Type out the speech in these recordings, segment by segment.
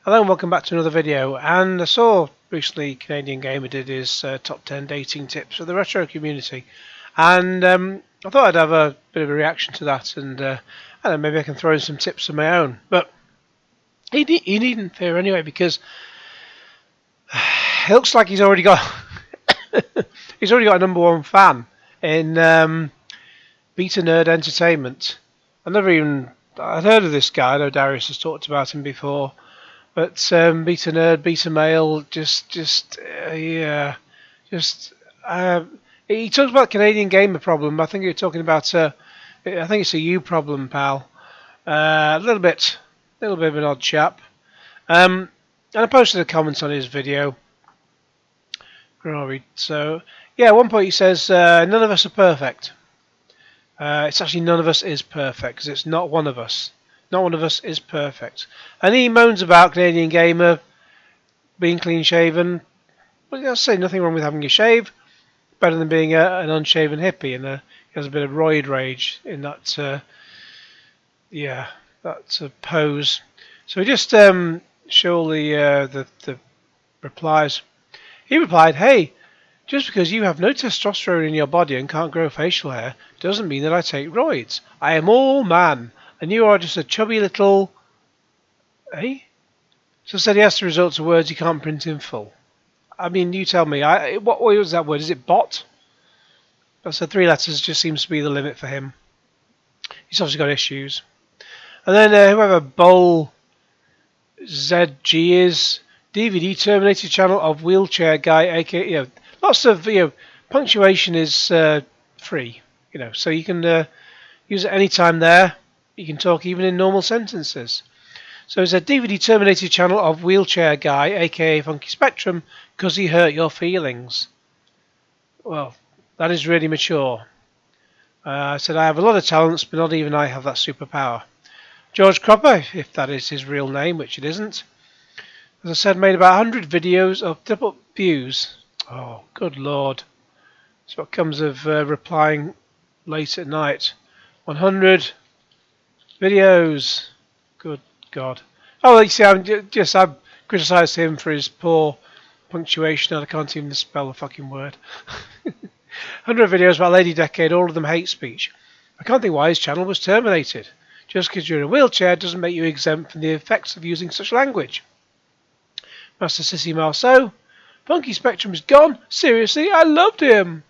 Hello and welcome back to another video. And I saw recently Canadian Gamer did his top 10 dating tips for the retro community, and I thought I'd have a bit of a reaction to that, and I don't know, maybe I can throw in some tips of my own. But he needn't fear anyway, because it looks like he's already got he's already got a #1 fan in Beta Nerd Entertainment. I'd heard of this guy. I know Darius has talked about him before. But Beta Nerd, Beta Male, he talks about Canadian Gamer problem. I think you're talking about, I think it's a you problem, pal. A little bit of an odd chap. And I posted a comment on his video. So, yeah, at one point he says, none of us are perfect. It's actually none of us is perfect, because it's not one of us. Not one of us is perfect. And he moans about Canadian Gamer being clean-shaven. But I'll say nothing wrong with having a shave. Better than being an unshaven hippie. And he has a bit of roid rage in that, pose. So he just show all the replies. He replied, "Hey, just because you have no testosterone in your body and can't grow facial hair doesn't mean that I take roids. I am all man. And you are just a chubby little... Eh?" So said he has the results of words he can't print in full. I mean, you tell me. What was that word? Is it bot? So 3 letters just seems to be the limit for him. He's obviously got issues. And then whoever Bowl ZG is, DVD Terminator channel of Wheelchair Guy, aka, lots of, punctuation is free, so you can use it anytime there. You can talk even in normal sentences. So it's a DVD Terminator channel of Wheelchair Guy, aka Funky Spectrum, because he hurt your feelings. Well, that is really mature. I said, I have a lot of talents, but not even I have that superpower. George Cropper, if that is his real name, which it isn't, as I said, made about 100 videos of triple views. Oh, good lord. That's what comes of replying late at night. 100 videos. Good God. Oh, you see, I've criticised him for his poor punctuation, and I can't even spell a fucking word. 100 videos about Lady Decade, all of them hate speech. I can't think why his channel was terminated. Just because you're in a wheelchair doesn't make you exempt from the effects of using such language. Master Sissy Marceau. Funky Spectrum is gone. Seriously, I loved him.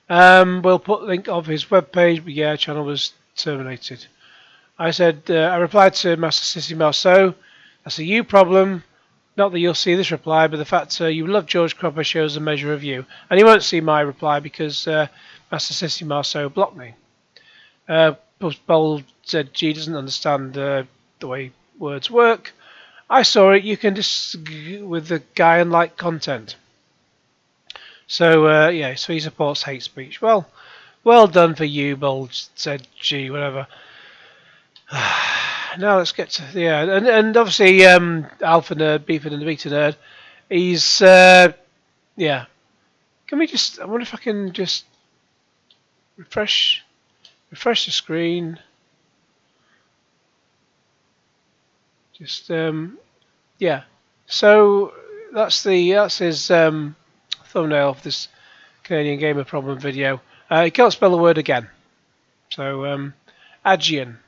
We'll put a link of his webpage, but yeah, channel was terminated. I said, I replied to Master Sissy Marceau, that's a you problem. Not that you'll see this reply, but the fact you love George Cropper shows a measure of you. And he won't see my reply because Master Sissy Marceau blocked me. Bold ZG doesn't understand the way words work. I saw it, you can disagree with the guy and like content. So, so he supports hate speech. Well done for you, Bold ZG, whatever. Now let's get to and obviously Alphanerd, Beta Nerd. He's Can we just? I wonder if I can just refresh the screen. Just So that's his thumbnail of this Canadian Gamer problem video. He can't spell the word again. So Aegean.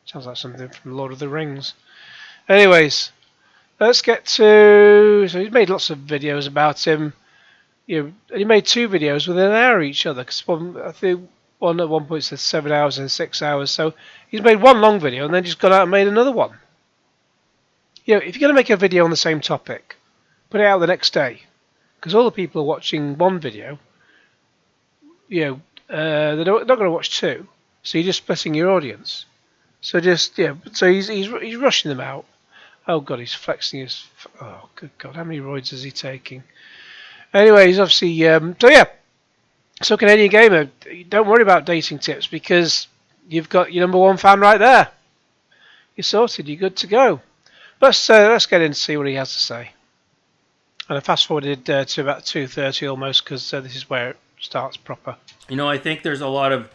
Sounds like something from Lord of the Rings. Anyways, let's get to... So he's made lots of videos about him. He made 2 videos within an hour each other. Because I think one at one point said 7 hours and 6 hours. So he's made one long video and then just gone out and made another one. If you're going to make a video on the same topic, put it out the next day. Because all the people are watching one video. They're not going to watch 2. So you're just splitting your audience. So so he's rushing them out. Oh god, he's flexing his... Oh good god, how many roids is he taking? Anyway, he's obviously... So Canadian Gamer, don't worry about dating tips because you've got your #1 fan right there. You're sorted, you're good to go. Let's get in and see what he has to say. And I fast forwarded to about 2:30 almost because this is where it starts proper. I think there's a lot of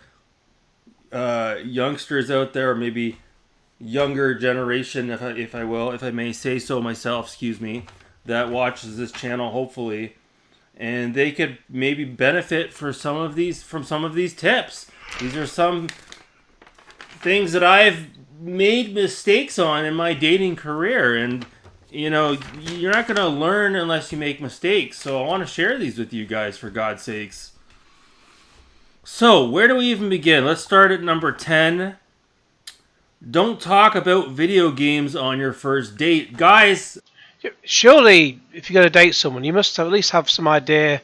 youngsters out there, or maybe younger generation, if I may say so myself, excuse me, that watches this channel, hopefully, and they could maybe benefit from some of these tips. These are some things that I've made mistakes on in my dating career, and you know, you're not going to learn unless you make mistakes. So I want to share these with you guys, for God's sakes. So, where do we even begin? Let's start at number 10. Don't talk about video games on your first date. Guys, surely if you're going to date someone, you must at least have some idea,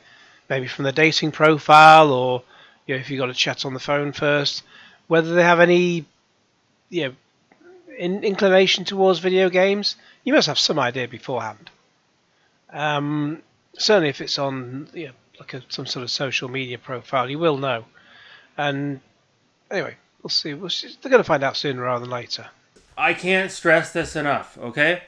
maybe from the dating profile, or if you've got to chat on the phone first, whether they have any inclination towards video games. You must have some idea beforehand. Certainly if it's on some sort of social media profile, you will know. And anyway, we'll see. They're going to find out sooner rather than later. I can't stress this enough, okay?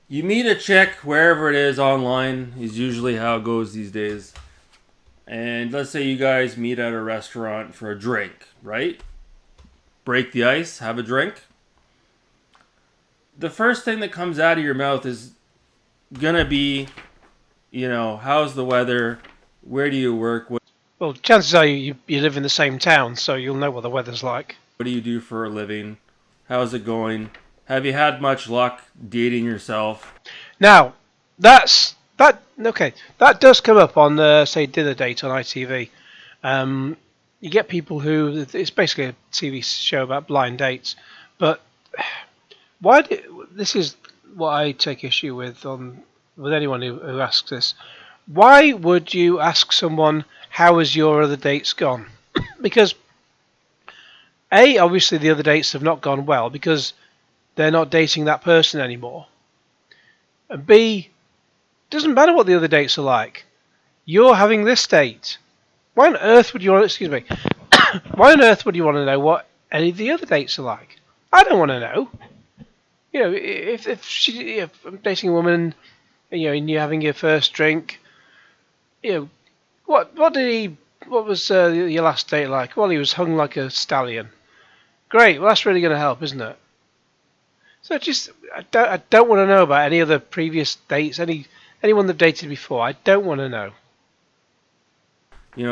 You meet a chick wherever it is online, is usually how it goes these days. And let's say you guys meet at a restaurant for a drink, right? Break the ice, have a drink. The first thing that comes out of your mouth is gonna be, how's the weather? Where do you work? Well, chances are you live in the same town, so you'll know what the weather's like. What do you do for a living? How's it going? Have you had much luck dating yourself? Now, that does come up on, say, Dinner Date on ITV. You get people who, it's basically a TV show about blind dates, but this is what I take issue with anyone who asks this. Why would you ask someone, how has your other dates gone? Because A, obviously the other dates have not gone well because they're not dating that person anymore. And B, doesn't matter what the other dates are like. You're having this date. Why on earth would you want to know what any of the other dates are like? I don't want to know. If I'm dating a woman, and you're having your first drink, what was your last date like? Well, he was hung like a stallion. Great. Well, that's really going to help, isn't it? So I don't want to know about any other previous dates, anyone they've dated before. I don't want to know.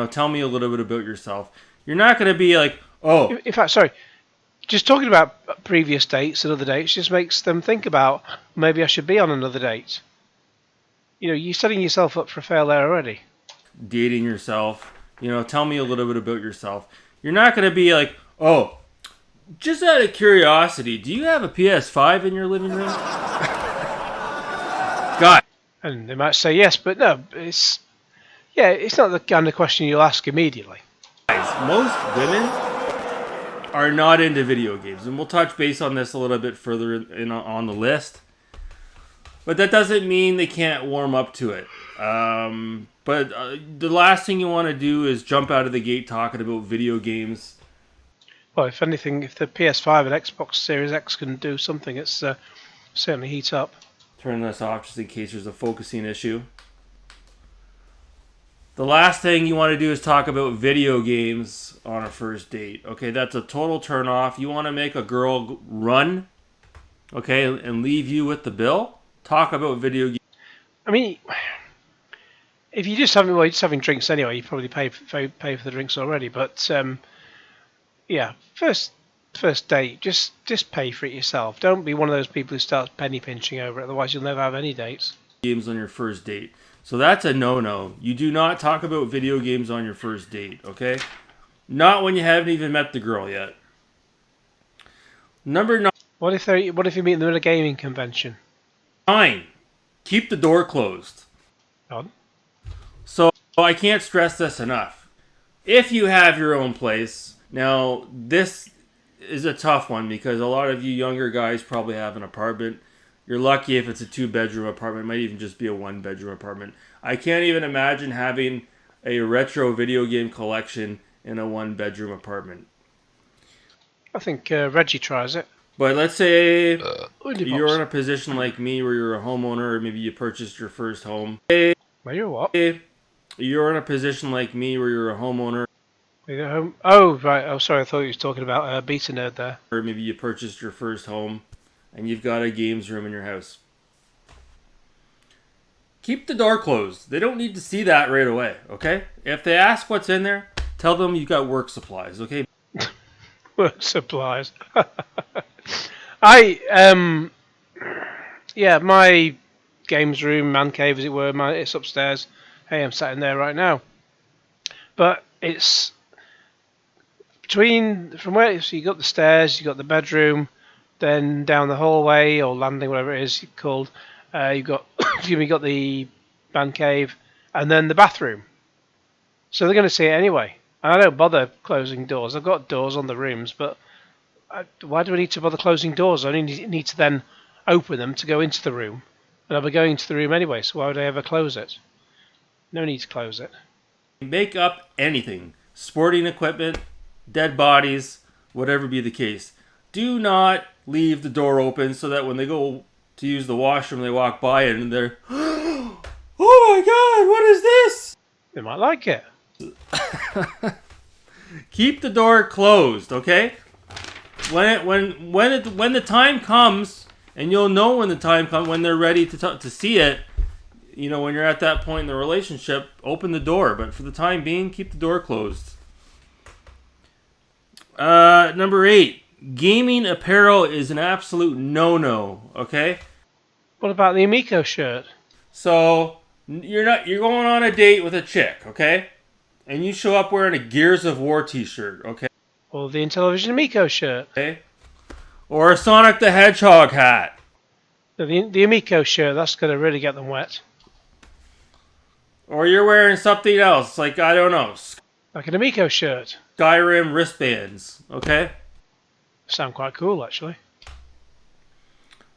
Tell me a little bit about yourself. You're not going to be like, oh. In fact, sorry. Just talking about previous dates and other dates just makes them think about, maybe I should be on another date. You're setting yourself up for a fail there already. Dating yourself. Tell me a little bit about yourself. You're not going to be like, oh, just out of curiosity, do you have a PS5 in your living room? God. And they might say yes, but no, it's not the kind of question you'll ask immediately. Guys, most women are not into video games, and we'll touch base on this a little bit further on the list. But that doesn't mean they can't warm up to it. But the last thing you want to do is jump out of the gate talking about video games. Well, if anything, if the PS5 and Xbox Series X can do something, it's certainly heat up. Turn this off just in case there's a focusing issue. The last thing you want to do is talk about video games on a first date. Okay, that's a total turn off. You want to make a girl run, okay, and leave you with the bill? Talk about video games. I mean, if you're just having drinks anyway, you probably pay for the drinks already. But first date, just pay for it yourself. Don't be one of those people who starts penny pinching over it. Otherwise, you'll never have any dates. Games on your first date. So that's a no-no. You do not talk about video games on your first date, okay? Not when you haven't even met the girl yet. Number 9. What if you meet them at a gaming convention? 9. Keep the door closed. On. So I can't stress this enough. If you have your own place, now this is a tough one because a lot of you younger guys probably have an apartment. You're lucky if it's a 2-bedroom apartment. It might even just be a 1-bedroom apartment. I can't even imagine having a retro video game collection in a 1-bedroom apartment. I think Reggie tries it. But let's say you're in a position like me where you're a homeowner or maybe you purchased your first home. Well, you're what? You're in a position like me where you're a homeowner. We go home. Oh, right. Oh, sorry. I thought you were talking about Beta Nerd there. Or maybe you purchased your first home and you've got a games room in your house. Keep the door closed. They don't need to see that right away, okay? If they ask what's in there, tell them you've got work supplies, okay? Work supplies. I yeah, my games room, man cave as it were, it's upstairs. Hey, I'm sat in there right now. But it's from where so you got the stairs, you got the bedroom, then down the hallway or landing, whatever it is called. You've got you got the man cave, and then the bathroom. So they're going to see it anyway. And I don't bother closing doors. I've got doors on the rooms, but why do I need to bother closing doors? I only need to then open them to go into the room, and I'll be going into the room anyway. So why would I ever close it? No need to close it. Make up anything. Sporting equipment, dead bodies, whatever be the case. Do not leave the door open so that when they go to use the washroom, they walk by it and they're, oh my god, what is this? They might like it. Keep the door closed, okay? When the time comes, and you'll know when the time comes when they're ready to see it. You know, when you're at that point in the relationship, open the door. But for the time being, keep the door closed. Number 8, gaming apparel is an absolute no-no. Okay. What about the Amico shirt? So you're going on a date with a chick, okay? And you show up wearing a Gears of War T-shirt, okay? Or the Intellivision Amico shirt? Okay. Or a Sonic the Hedgehog hat. The Amico shirt, that's going to really get them wet. Or you're wearing something else, like, I don't know, Like an Amico shirt. Skyrim wristbands, okay? Sound quite cool, actually.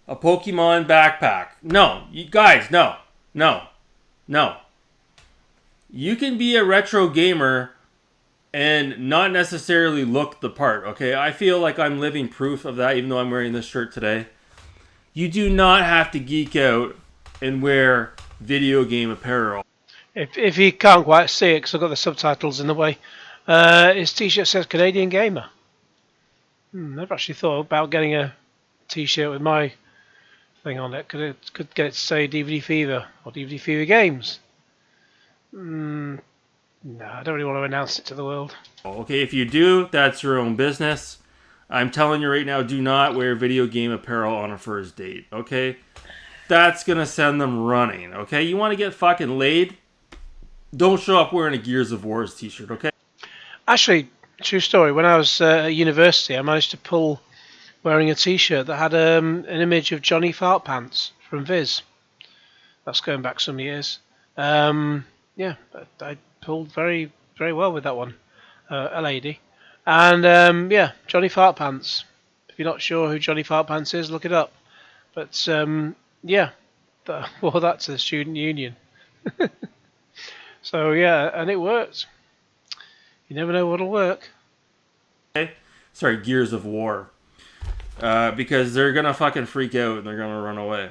A Pokemon backpack. No, you guys, no. You can be a retro gamer and not necessarily look the part, okay? I feel like I'm living proof of that, even though I'm wearing this shirt today. You do not have to geek out and wear video game apparel. If you can't quite see it, because I've got the subtitles in the way, his t-shirt says Canadian Gamer. Never actually thought about getting a t-shirt with my thing on it. Could get it to say DVD Fever or DVD Fever Games. No, I don't really want to announce it to the world. Okay, if you do, that's your own business. I'm telling you right now, do not wear video game apparel on a first date, okay? That's going to send them running, okay? You want to get fucking laid? Don't show up wearing a Gears of War t-shirt, okay? Actually, true story. When I was at university, I managed to pull wearing a t-shirt that had an image of Johnny Fart Pants from Viz. That's going back some years. Yeah, I pulled very, very well with that one. A lady. And yeah, Johnny Fart Pants. If you're not sure who Johnny Fart Pants is, look it up. But yeah, wore that to the student union. So yeah, and it worked. You never know what'll work. Okay? Sorry, Gears of War. Because they're gonna fucking freak out and they're gonna run away.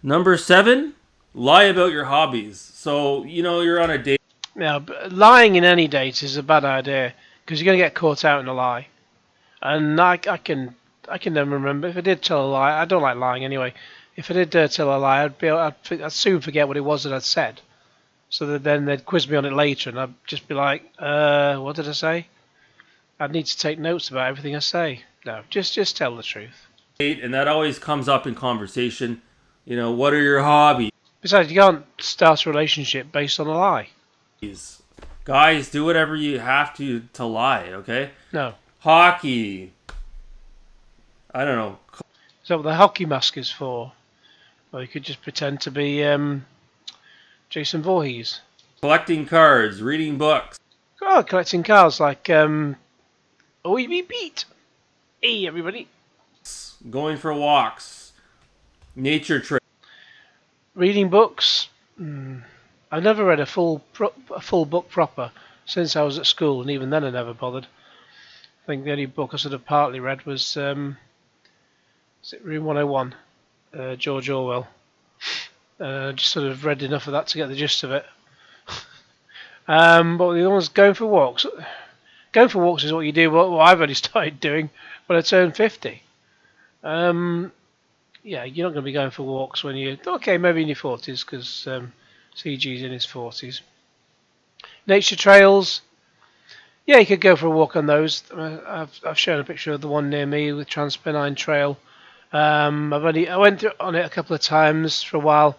Number 7, lie about your hobbies. So, you know, you're on a date. Now, lying in any date is a bad idea because you're going to get caught out in a lie. And I can never remember if I did tell a lie. I don't like lying anyway. If I did tell a lie, I'd soon forget what it was that I'd said. So that then they'd quiz me on it later, and I'd just be like, "What did I say?" I'd need to take notes about everything I say. No, just tell the truth. And that always comes up in conversation. You know, what are your hobbies? Besides, you can't start a relationship based on a lie. Guys, do whatever you have to lie, okay? No. Hockey. I don't know. Is that what the hockey mask is for? Or you could just pretend to be Jason Voorhees. Collecting cards, reading books. Oh, collecting cards like oh, we beat. Hey, everybody. Going for walks. Nature trips. Reading books. I've never read a full book proper since I was at school, and even then I never bothered. I think the only book I sort of partly read was is it Room 101, George Orwell. Just sort of read enough of that to get the gist of it. But the other one's going for walks. Going for walks is what you do. What I've only started doing when I turned 50. Yeah, you're not going to be going for walks when you're okay. Maybe in your 40s because CG's in his 40s. Nature trails. Yeah, you could go for a walk on those. I've shown a picture of the one near me with Transpennine Trail. I went on it a couple of times for a while.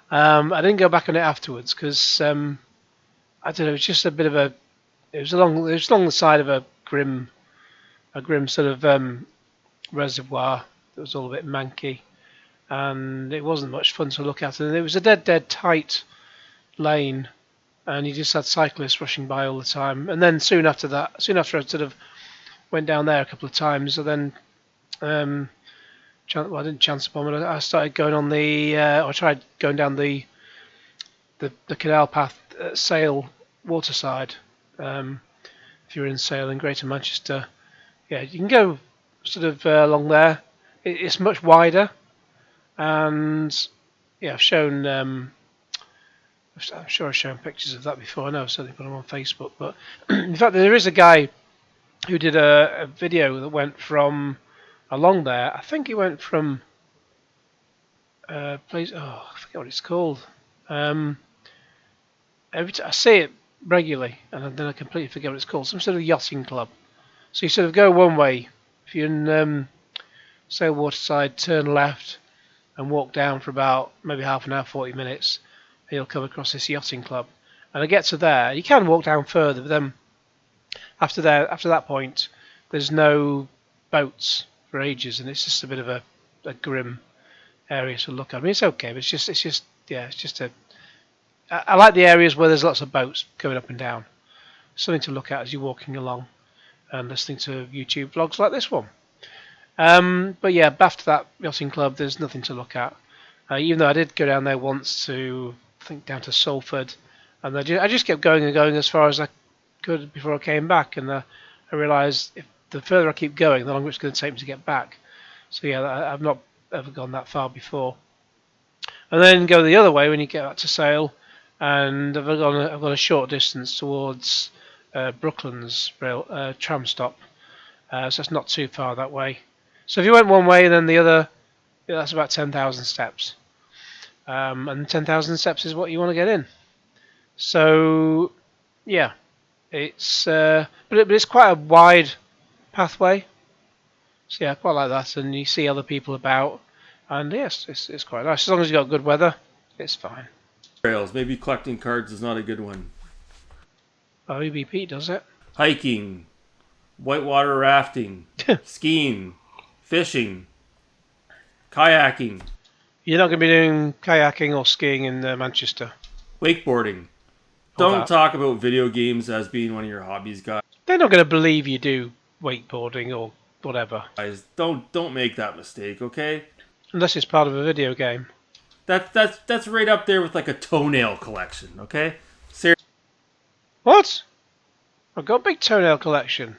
I didn't go back on it afterwards because I don't know. It's just a bit of a. It was along the side of a grim sort of reservoir that was all a bit manky, and it wasn't much fun to look at. And it was a dead tight lane, and you just had cyclists rushing by all the time. And then soon after I sort of went down there a couple of times, and then I didn't chance upon it. I started going on I tried going down the canal path at Sale Waterside. If you're in Sale in Greater Manchester, yeah, you can go sort of along there. It's much wider, and yeah, I've shown. I'm sure I've shown pictures of that before. I know I've certainly put them on Facebook. But in fact, there is a guy who did a video that went from along there. I think he went from place. Oh, I forget what it's called. I see it regularly, and then I completely forget what it's called. Some sort of yachting club. So you sort of go one way. If you're in Sale Waterside, turn left and walk down for about maybe half an hour, 40 minutes. And you'll come across this yachting club. And I get to there. You can walk down further, but then after that point, there's no boats for ages, and it's just a bit of a grim area to look at. I mean, it's okay, but it's just a. I like the areas where there's lots of boats going up and down. Something to look at as you're walking along and listening to YouTube vlogs like this one. But yeah, after that yachting club, there's nothing to look at. Even though I did go down there once to, I think, down to Salford, and I just kept going and going as far as I could before I came back, and I realised if the further I keep going, the longer it's going to take me to get back. So yeah, I've not ever gone that far before. And then go the other way when you get back to Sale, and I've gone a short distance towards Brooklands tram stop, so it's not too far that way. So if you went one way and then the other, yeah, that's about 10,000 steps, and 10,000 steps is what you want to get in. So yeah, it's but it's quite a wide pathway. So yeah, I quite like that, and you see other people about, and yes, it's quite nice as long as you got good weather. It's fine. Trails. Maybe collecting cards is not a good one. Oh, EBP does it. Hiking, whitewater rafting, skiing, fishing, kayaking. You're not going to be doing kayaking or skiing in Manchester. Wakeboarding. Don't talk about video games as being one of your hobbies, guys. They're not going to believe you do wakeboarding or whatever. Guys, don't make that mistake, okay? Unless it's part of a video game. That's right up there with like a toenail collection, okay? Seriously. What? I've got a big toenail collection.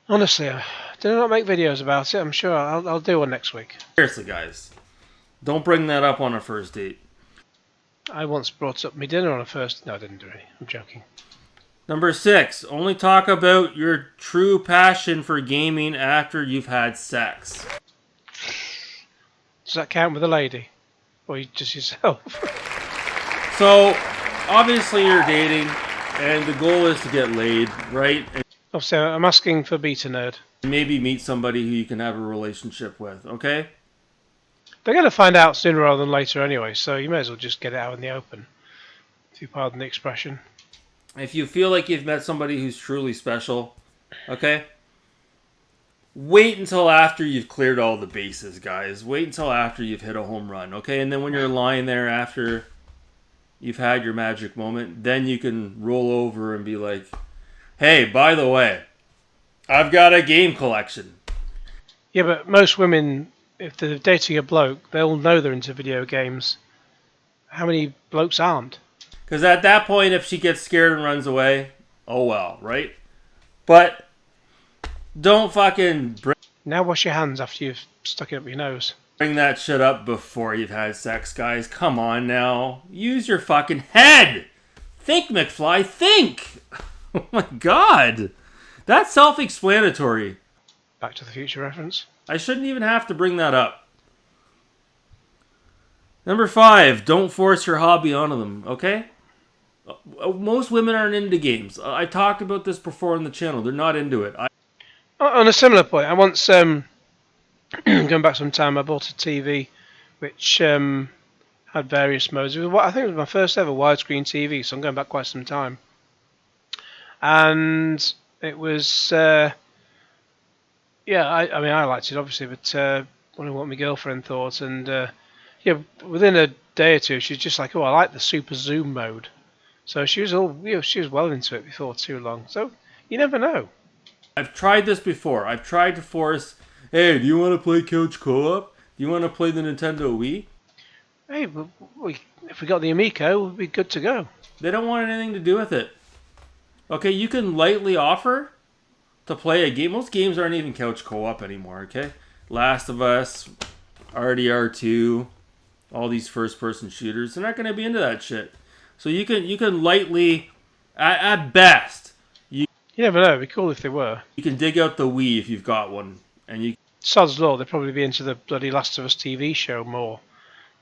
Honestly, I do not make videos about it. I'm sure I'll do one next week. Seriously, guys. Don't bring that up on a first date. I once brought up my dinner on a first... No, I didn't do it. I'm joking. Number 6. Only talk about your true passion for gaming after you've had sex. Does that count with a lady? Or just yourself? So, obviously you're dating, and the goal is to get laid, right? And Obviously, I'm asking for Beta Nerd. maybe meet somebody who you can have a relationship with, okay? They're going to find out sooner rather than later anyway, so you may as well just get it out in the open, if you pardon the expression. If you feel like you've met somebody who's truly special, okay? Wait until after you've cleared all the bases, guys. Wait until after you've hit a home run, okay? And then when you're lying there after you've had your magic moment, then you can roll over and be like, hey, by the way, I've got a game collection. Yeah, but most women, if they're dating a bloke, they'll know they're into video games. How many blokes aren't? Because at that point, if she gets scared and runs away, oh well, right? But don't fucking Now wash your hands after you've stuck it up your nose. bring that shit up before you've had sex, guys. Come on now. Use your fucking head. Think, McFly, think! Oh my god! That's self-explanatory. Back to the Future reference. I shouldn't even have to bring that up. Number 5, don't force your hobby onto them, okay? Most women aren't into games. I talked about this before on the channel. They're not into it. On a similar point, I once, going back some time, I bought a TV which had various modes. I think it was my first ever widescreen TV, so I'm going back quite some time. And it was, I mean, I liked it obviously, but I wonder what my girlfriend thought. And within a day or two, she's just like, "Oh, I like the super zoom mode." So she was she was well into it before too long. So you never know. I've tried this before. I've tried to force, hey, do you want to play couch co-op? Do you want to play the Nintendo Wii? Hey, if we got the Amico, we'd be good to go. They don't want anything to do with it. Okay, you can lightly offer to play a game. Most games aren't even couch co-op anymore, okay? Last of Us, RDR2, all these first-person shooters, they're not going to be into that shit. So you can lightly, at best, you never know. It'd be cool if they were. You can dig out the Wii if you've got one, and you. Sod's law, they'd probably be into the bloody Last of Us TV show more.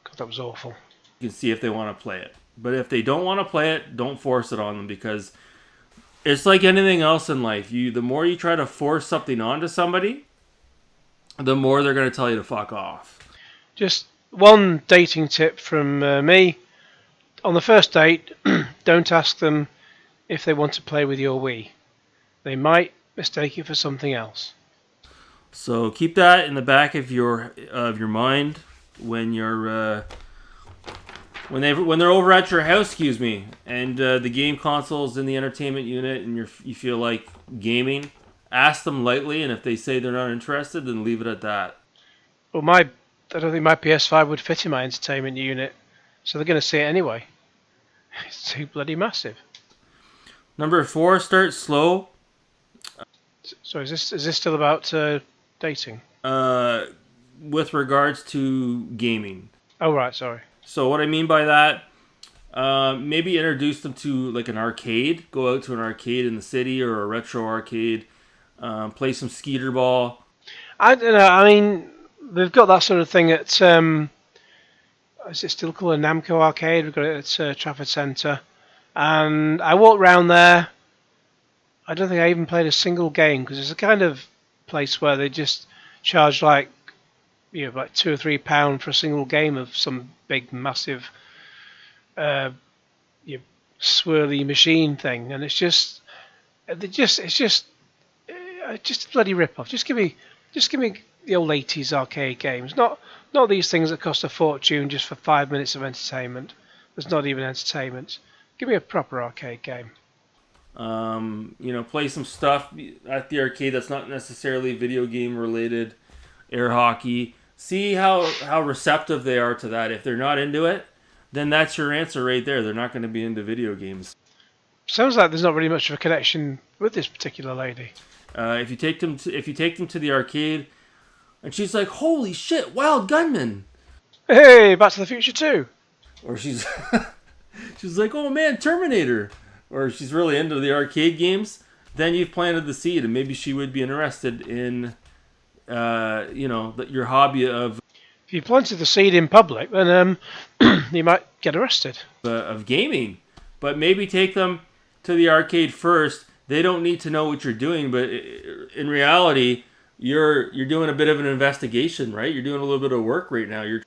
God, that was awful. You can see if they want to play it, but if they don't want to play it, don't force it on them, because it's like anything else in life. The more you try to force something onto somebody, the more they're going to tell you to fuck off. Just one dating tip from me. On the first date, don't ask them if they want to play with your Wii. They might mistake it for something else. So keep that in the back of your mind when you're when they're over at your house, excuse me, and the game console's in the entertainment unit, and you feel like gaming. Ask them lightly, and if they say they're not interested, then leave it at that. Well, I don't think my PS5 would fit in my entertainment unit, so they're going to see it anyway. It's too bloody massive. Number 4, start slow. So is this still about dating? With regards to gaming. Oh right, sorry. So what I mean by that, maybe introduce them to like an arcade. Go out to an arcade in the city or a retro arcade. Play some skeeter ball. I don't know. I mean, they've got that sort of thing at. Is it still called a Namco arcade? We've got it at Trafford Centre, and I walked around there. I don't think I even played a single game because it's a kind of place where they just charge like £2 or £3 for a single game of some big massive swirly machine thing, and it's just a bloody rip off. Just give me the old 80s arcade games, not these things that cost a fortune just for 5 minutes of entertainment. There's not even entertainment. Give me a proper arcade game. Play some stuff at the arcade that's not necessarily video game related. Air hockey. See how receptive they are to that. If they're not into it, then that's your answer right there. They're not going to be into video games. Sounds like there's not really much of a connection with this particular lady. If you take them to the arcade, and she's like, "Holy shit, Wild Gunman!" Hey, Back to the Future 2. Or she's like, "Oh man, Terminator!" Or she's really into the arcade games. Then you've planted the seed, and maybe she would be interested in, your hobby of. If you planted the seed in public, then you might get arrested. Of gaming, but maybe take them to the arcade first. They don't need to know what you're doing, but in reality, you're doing a bit of an investigation, right? You're doing a little bit of work right now.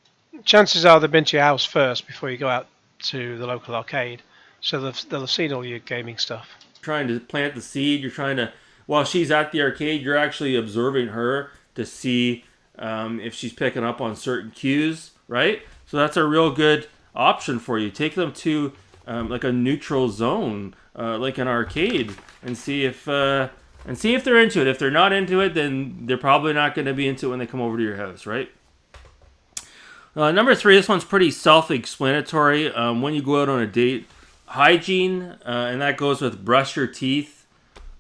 Chances are they've been to your house first before you go out to the local arcade, so they'll have seen all your gaming stuff. Trying to plant the seed. You're trying to, while she's at the arcade, you're actually observing her to see if she's picking up on certain cues, right? So that's a real good option for you. Take them to like a neutral zone, like an arcade, and see if they're into it. If they're not into it, then they're probably not going to be into it when they come over to your house, right? Number 3, this one's pretty self-explanatory. When you go out on a date, hygiene, and that goes with brush your teeth.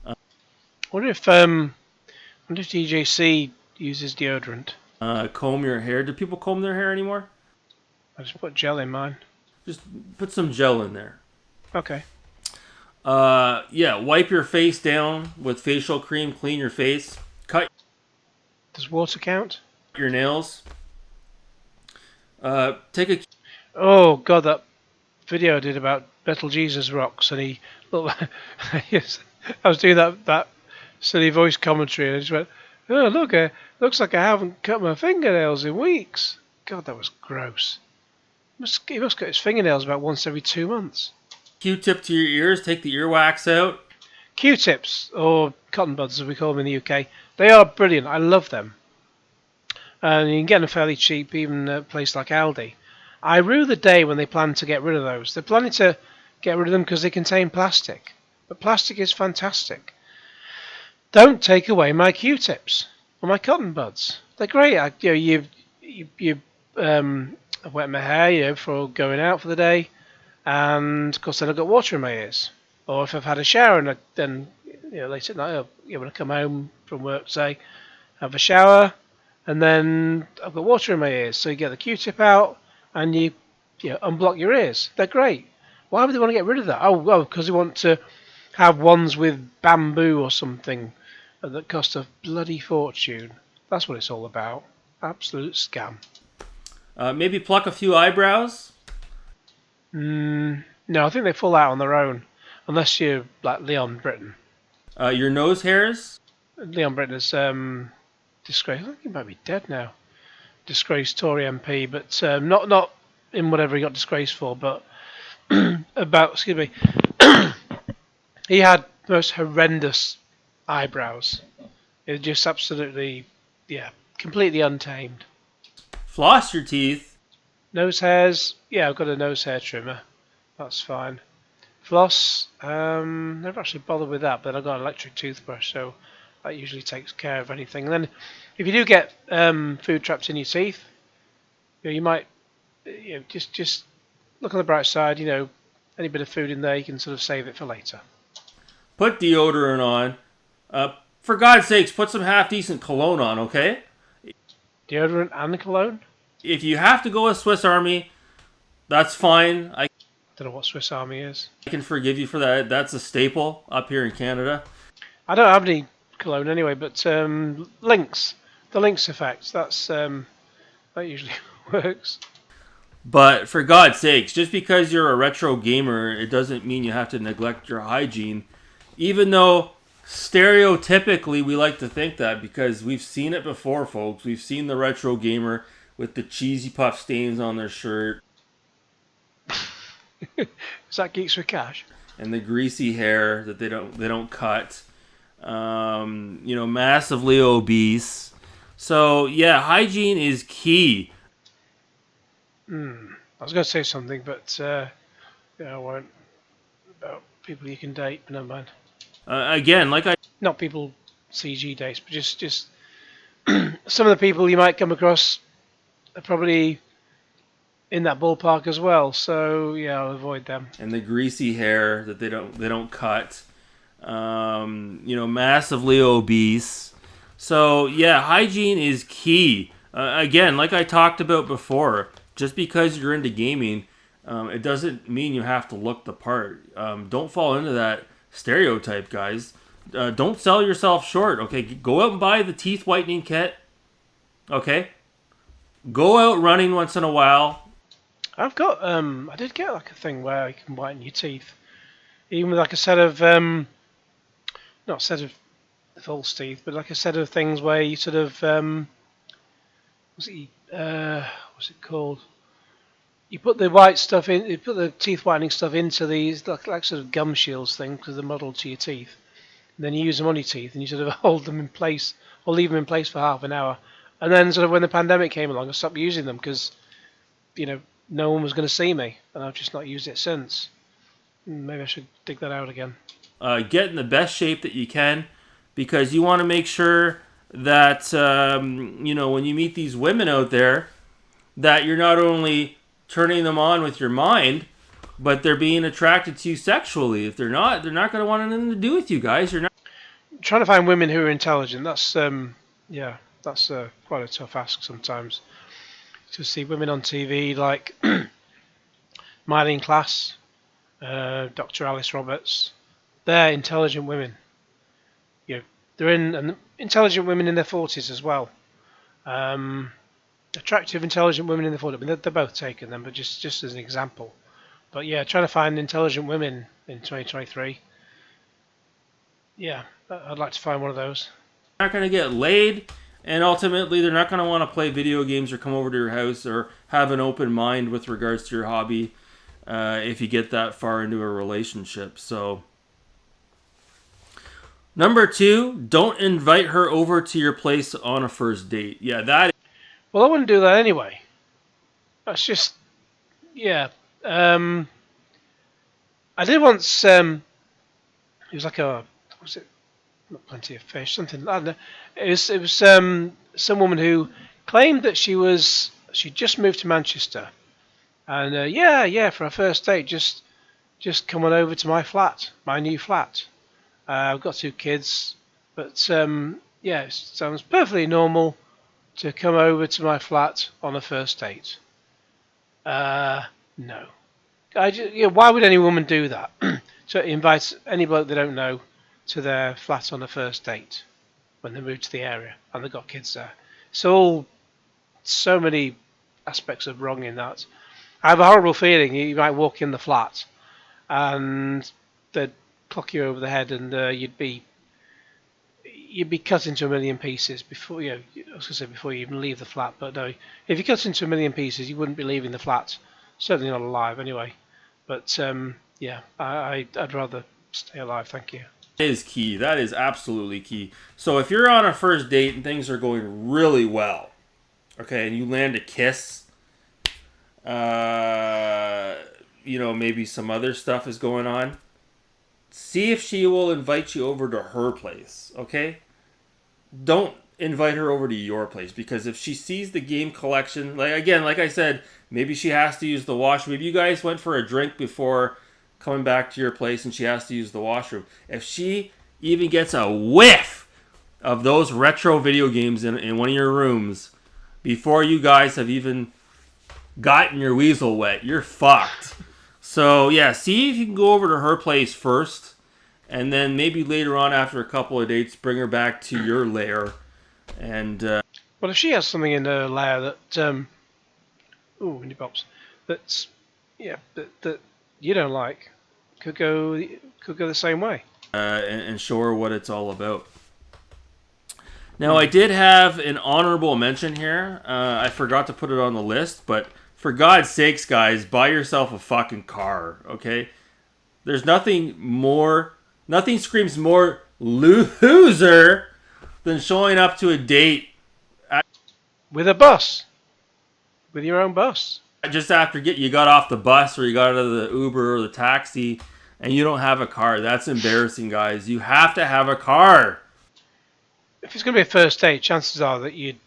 I wonder if DJC uses deodorant. Comb your hair. Do people comb their hair anymore? I just put gel in mine. Just put some gel in there. Okay. Yeah, wipe your face down with facial cream, clean your face, cut Does water count? your nails. Take a Oh God, that video I did about Metal Jesus rocks, and he look. Yes, I was doing that silly voice commentary, and I just went, "Oh look, looks like I haven't cut my fingernails in weeks." God, that was gross. He must cut his fingernails about once every 2 months. Q-tip to your ears, take the earwax out. Q-tips, or cotton buds as we call them in the UK, they are brilliant. I love them. And you can get them fairly cheap, even at a place like Aldi. I rue the day when they plan to get rid of those. They're planning to get rid of them because they contain plastic. But plastic is fantastic. Don't take away my Q-tips or my cotton buds. They're great. I wet my hair, before going out for the day, and of course then I've got water in my ears. Or if I've had a shower and then late at night, when I come home from work, say, have a shower, and then I've got water in my ears. So you get the Q-tip out and you unblock your ears. They're great. Why would they want to get rid of that? Oh, well, because they want to have ones with bamboo or something that cost a bloody fortune. That's what it's all about. Absolute scam. Maybe pluck a few eyebrows. No, I think they fall out on their own, unless you're like Leon Britton. Your nose hairs. Leon Britton is disgraced. I think he might be dead now. Disgraced Tory MP, but not in whatever he got disgraced for, but excuse me, he had the most horrendous eyebrows. It was just absolutely, completely untamed. Floss your teeth. Nose hairs, I've got a nose hair trimmer. That's fine. Floss, never actually bothered with that, but I've got an electric toothbrush, so that usually takes care of anything. And then, if you do get food trapped in your teeth, you might just look on the bright side. Any bit of food in there, you can sort of save it for later. Put deodorant on. For God's sakes, put some half-decent cologne on, okay? Deodorant and cologne? If you have to go with Swiss Army, that's fine. I Don't know what Swiss Army is. can forgive you for that. That's a staple up here in Canada. I don't have any cologne anyway, but Lynx, the Lynx effect, that usually works. But for God's sakes, just because you're a retro gamer, it doesn't mean you have to neglect your hygiene. Even though stereotypically we like to think that, because we've seen it before, folks. We've seen the retro gamer with the cheesy puff stains on their shirt. Is that Geeks with Cash? And the greasy hair that they don't cut. Massively obese. So yeah, hygiene is key. I was going to say something, but I won't. About people you can date, but never mind. Again, Not people CG dates, but just some of the people you might come across are probably in that ballpark as well. So I'll avoid them. And the greasy hair that they don't cut. Massively obese. So yeah, hygiene is key. Again, like I talked about before, just because you're into gaming, it doesn't mean you have to look the part. Don't fall into that stereotype, guys. Don't sell yourself short. Okay, go out and buy the teeth whitening kit. Okay, go out running once in a while. I've got I did get like a thing where you can whiten your teeth, even with like a set of not a set of false teeth, but like a set of things where you sort of what's it called? You put the white stuff in, you put the teeth whitening stuff into these like sort of gum shields thing because they're modelled to your teeth. And then you use them on your teeth and you sort of hold them in place or leave them in place for half an hour. And then sort of when the pandemic came along, I stopped using them because no one was going to see me, and I've just not used it since. Maybe I should dig that out again. Get in the best shape that you can, because you want to make sure that when you meet these women out there, that you're not only turning them on with your mind, but they're being attracted to you sexually. If they're not going to want anything to do with you guys. You're not trying to find women who are intelligent. That's quite a tough ask sometimes. To see women on TV like Myleene Klass, Dr. Alice Roberts, they're intelligent women. You know, they're and intelligent women in their 40s as well. Attractive, intelligent women in their 40s. I mean, they're both taken them, but just as an example. But yeah, trying to find intelligent women in 2023. Yeah, I'd like to find one of those. Not going to get laid, and ultimately they're not going to want to play video games or come over to your house or have an open mind with regards to your hobby if you get that far into a relationship. So, number 2, don't invite her over to your place on a first date. Yeah, that. Well, I wouldn't do that anyway. That's just, yeah. I did once. It was like a, was it not Plenty of Fish? Something, I don't know. It was some woman who claimed that she just moved to Manchester, and yeah, for a first date, just come on over to my flat, my new flat. I've got 2 kids, but yeah, it sounds perfectly normal to come over to my flat on a first date. No. Why would any woman do that? To invite any bloke they don't know to their flat on a first date when they move to the area and they've got kids there. So many aspects of wrong in that. I have a horrible feeling you might walk in the flat and they'd clock you over the head and you'd be cut into a million pieces before I was going to say before you even leave the flat, but no, if you cut into a million pieces, you wouldn't be leaving the flat. Certainly not alive, anyway. But yeah, I'd rather stay alive. Thank you. That is key. That is absolutely key. So if you're on a first date and things are going really well, okay, and you land a kiss, maybe some other stuff is going on. See if she will invite you over to her place, okay? Don't invite her over to your place, because if she sees the game collection, like I said, maybe she has to use the washroom. Maybe you guys went for a drink before coming back to your place and she has to use the washroom. If she even gets a whiff of those retro video games in one of your rooms before you guys have even gotten your weasel wet, you're fucked. So, yeah, see if you can go over to her place first, and then maybe later on, after a couple of dates, bring her back to your lair. And well, if she has something in her lair that, windy pops, that you don't like, could go the same way. And show her what it's all about. Now, I did have an honorable mention here. I forgot to put it on the list, but for God's sakes, guys, buy yourself a fucking car, okay? There's nothing screams more loser than showing up to a date with a bus. With your own bus. Just after you got off the bus or you got out of the Uber or the taxi and you don't have a car. That's embarrassing, guys. You have to have a car. If it's going to be a first date, chances are that you'd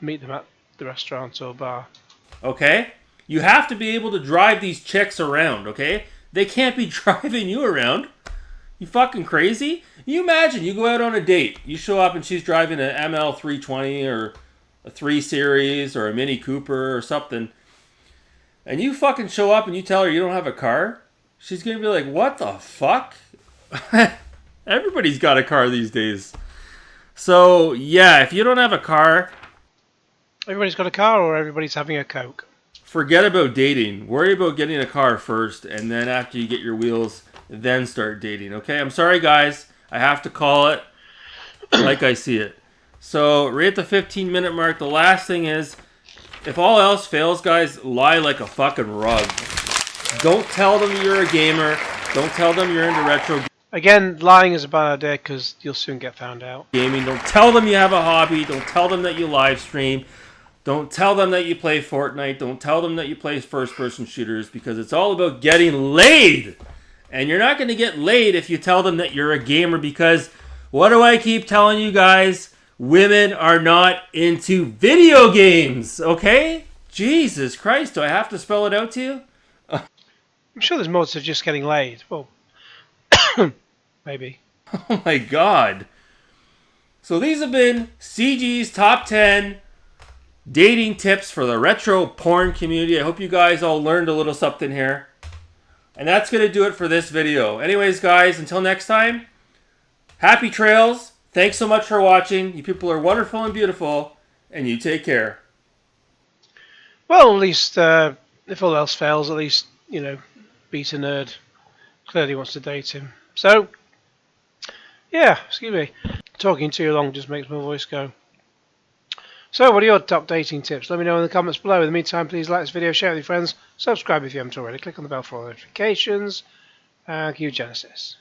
meet them at the restaurant or bar. Okay? You have to be able to drive these chicks around, okay? They can't be driving you around. You fucking crazy? You imagine you go out on a date. You show up and she's driving an ML 320 or a 3 Series or a Mini Cooper or something. And you fucking show up and you tell her you don't have a car. She's going to be like, what the fuck? Everybody's got a car these days. So, yeah, if you don't have a car... Everybody's got a car or everybody's having a Coke? Forget about dating. Worry about getting a car first, and then after you get your wheels, then start dating, okay? I'm sorry, guys. I have to call it like I see it. So, right at the 15-minute mark, the last thing is, if all else fails, guys, lie like a fucking rug. Don't tell them you're a gamer. Don't tell them you're into retro Again, lying is a bad idea because you'll soon get found out. Gaming. Don't tell them you have a hobby. Don't tell them that you live stream. Don't tell them that you play Fortnite. Don't tell them that you play first-person shooters, because it's all about getting laid. And you're not going to get laid if you tell them that you're a gamer, because what do I keep telling you guys? Women are not into video games, okay? Jesus Christ, do I have to spell it out to you? I'm sure there's more to just getting laid. Well, maybe. Oh my God. So these have been CG's top 10 dating tips for the retro porn community. I hope you guys all learned a little something here. And that's going to do it for this video. Anyways, guys, until next time, happy trails. Thanks so much for watching. You people are wonderful and beautiful, and you take care. Well, at least, if all else fails, at least, you know, Beta Nerd clearly wants to date him. So, yeah, excuse me. Talking too long just makes my voice go. So, what are your top dating tips? Let me know in the comments below. In the meantime, please like this video, share it with your friends, subscribe if you haven't already, click on the bell for all notifications, and cue Genesis.